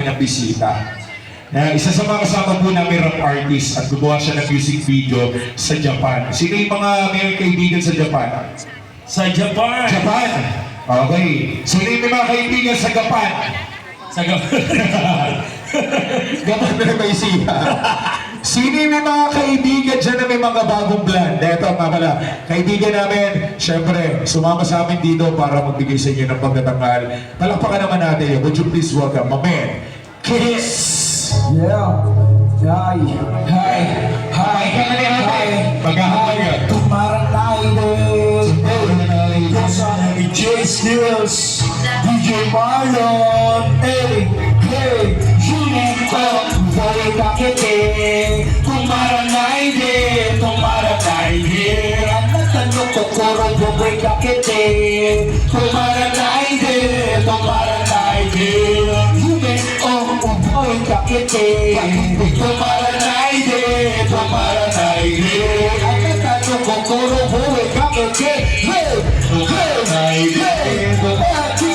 na bisita. Isa sa mga kasama po namin rap artist at gumawa siya ng music video sa Japan. Sino yung mga may kaibigan sa Japan? Sa Japan! Japan! Okay. Sino yung mga kaibigan sa Japan? Sa Japan! Japan na may siya. Sino yung mga kaibigan dyan na may mga bagong blend? Eto nga pala, kaibigan namin, syempre, sumama sa amin dito para magbigay sa inyo ng pagkatangal. Palakpakan naman natin. Would you please welcome my man, Kiss! Yeah. Hi. Hi. Hi. Hi. Maghahamal ka. Tumarang naidin. Kasama ni Jay Skills. DJ Marlon. Hey. Hey. Unicorn. Boy kakete. Tumarang naidin. Tumarang naidin. Anak tanong kokoro. Boy kakete. Tumarang naidin. Tumarang naidin. Boy kakete. Tumarang naidin. Tumarang naidin. Anak tanong kokoro. Boy kakete. Hey. Hey. Hey.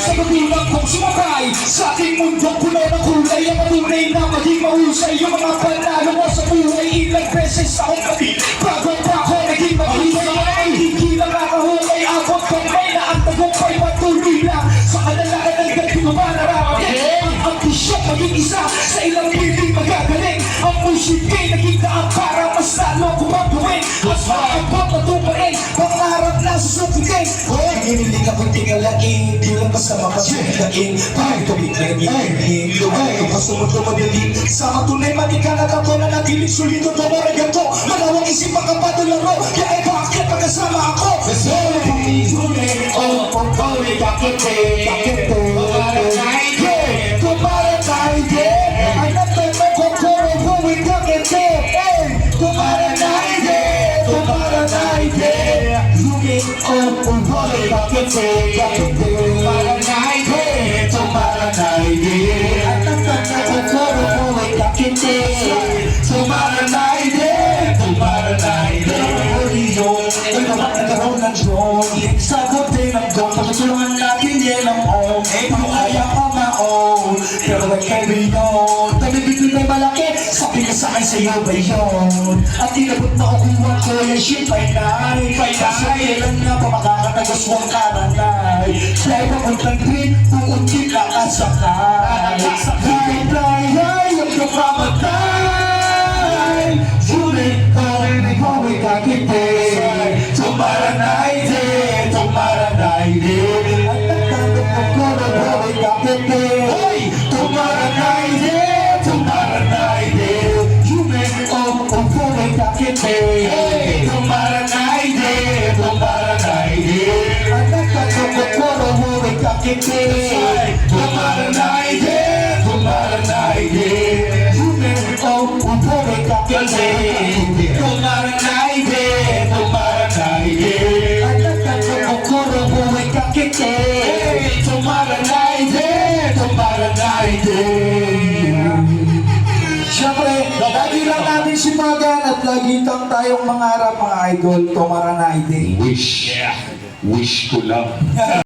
Sa magulang kong sumakay sa aking mundo puno ng kulay ang matunay na maging mahusay yung mga panalo mo sa buhay. Ilang beses akong gabi bago pa ako naging mahusay. Hindi lang nakahukay abot kamay na ang tagumpay patuloy lang sa kanalakan ng gabi ko mararating. Ang ambisyon maging isa sa ilang piling magagaling. Ang musikay naging daan para mas lalo gumagawin. Mas maabot na tupain pangarap na susukugin. Hiniling ako'y tingalain, di lang basta mapasulain. Kahit kami na nangyayin, lumayo ka sumunod madali. Sa matunay manikalat ako na natiling sulido to maraganto. Malawang isip ang kapadularo, kaya bakit pagkasama ako? Tunay, oh, pagkawi, kakete. Tumarang naide, tumarang naide. Anak tayo kokoro, buwi, kakete. Tumarang naide, tumarang naide. Oh, boy, kakete. Tumarang naide, tumarang naide. Anak tayo kokoro, buwi, kakete. Tumarang naide, tumarang naide. Ito naman nagkaroon ng drone. Sagot din ang gong, pagtulungan natin yan ang om. Kung ayaw ka ma-own, pero wag kayo yun. Tabibigil may malaki, sabi ka sa akin sa'yo ba yun? At inabot na kukuha ko yung shit by night. Kaso kailan na pa makakatagos mong karanay. Dahil papuntang green, puunti ka kasakay. Hay, yung kapamatay. Sulit ko, ikaw ay kakite. Tumarang naide, tumarang naide. At nagtanong ko ko na buhay kakite. Tumarang naide, tumarang naide. Human of buhay kakite. Tumarang naide, tumarang naide. At nagtanong ko ko na buhay kakite. Tumarang naide, tumarang naide. Human of buhay kakite. Tumarang naide, tumarang naide. At nagtanong ko ko na buhay kakite. Tumarang naide, tumarang naide. Siyempre, lagi lang natin si Magan at lagi kang tayong mangarap mga idol. Tumarang naide. Wish. Wish ko lang.